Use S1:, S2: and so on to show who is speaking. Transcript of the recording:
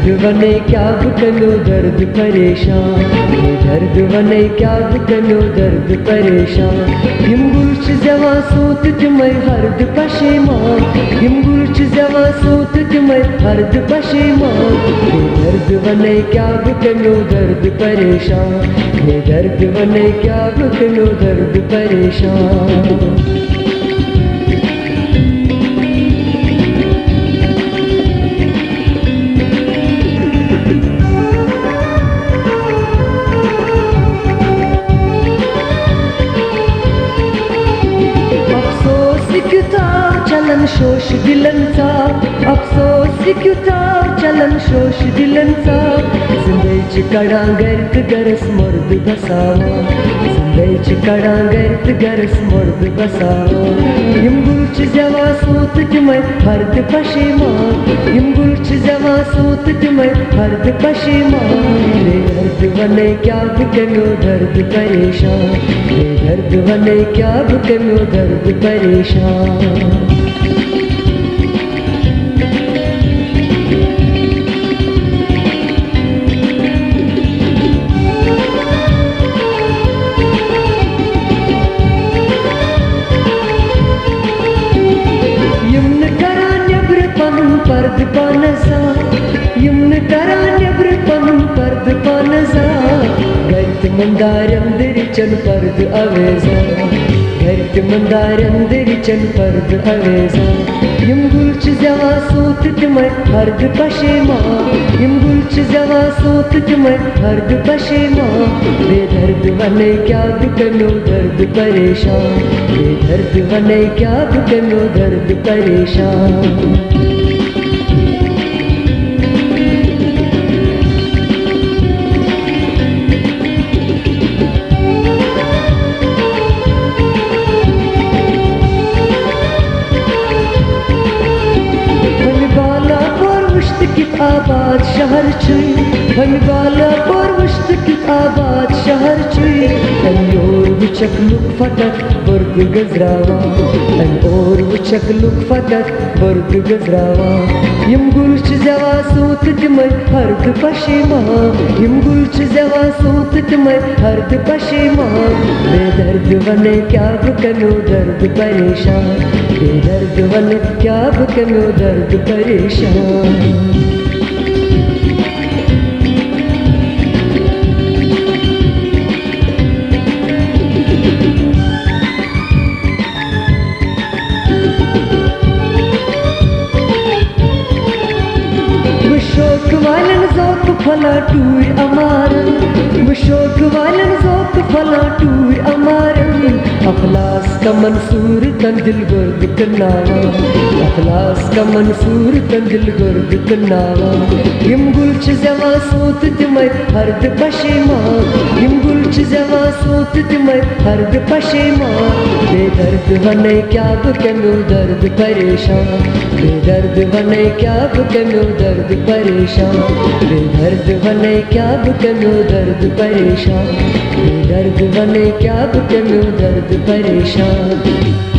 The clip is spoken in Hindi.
S1: दर्द बने क्या कनो दर्द परेशान, दर्द बने क्या कनो दर्द परेशान। यम गुल जवा सोत तुमै हर्द पशेमान, यम गुल जवा सोत तुमै हर्द पशेमान। दर्द बने क्या कनो दर्द परेशान, दर्द बने क्या कनो दर्द परेशान। चलन शोष दिलंचा, अफसोस क्यूता चलन शोष दिलंचा। जिंदगीची कडा गर्द गरस मर्द बसावा, जिंदगीची कडा गर्द गरस मर्द बसावा। यम गुलच जवा सोत तुमै हर्द पशेमान, यम गुलच जवा सोत तुमै हर्द पशेमान। दर्द बने क्या कनो दर्द परेशान, दर्द बने क्या कनो दर्द परेशान। पर्द पानसा, यमन करा नेब्र पनुन पर्द पानसा। गर्त मंदार अंदरिचन पर्द अवेजा, गर्त मंदार अंदरिचन पर्द अवेजा। यम गुलच जवा सोत तुमै हर्द पशेमान, यम गुलच जवा सोत तुमै हर्द पशेमान। बेदर्द बने क्या कनो दर्द परेशान, बेदर्द बने क्या कनो दर्द परेशान। आबाद शहर छुई, हम बाला पर वस्त की आबाद शहर छुई। अन और वचक लुक फटक बर्द गजरावा, अन और वचक लुक फटक बर्द गजरावा। यम गुलच जवा सोत तुमै हर्द पशेमान, यम गुलच जवा सोत तुमै हर्द पशेमान। बेदर्द बने क्या कनो दर्द परेशान, बेदर्द बने क्या कनो दर्द परेशान। शौक वालन ज़ौक़ फला टूर अमारन, शौक वालन ज़ौक़ फला टूर अमारन। अखलास का मंसूर तन दिल गर्द कनावा, अखलास का मंसूर तन दिल गर्द कनावा। यम गुलच जवा सोत तुमै हर्द पशेमान, यम गुलच जवा सोत तुमै हर्द पशेमान। बेदर्द बने क्या कनो दर्द परेशान, बेदर्द बने क्या कनो दर्द परेशान। बेदर्द बने क्या कनो दर्द परेशान, बेदर्द बने क्या कनो दर्द परेशान।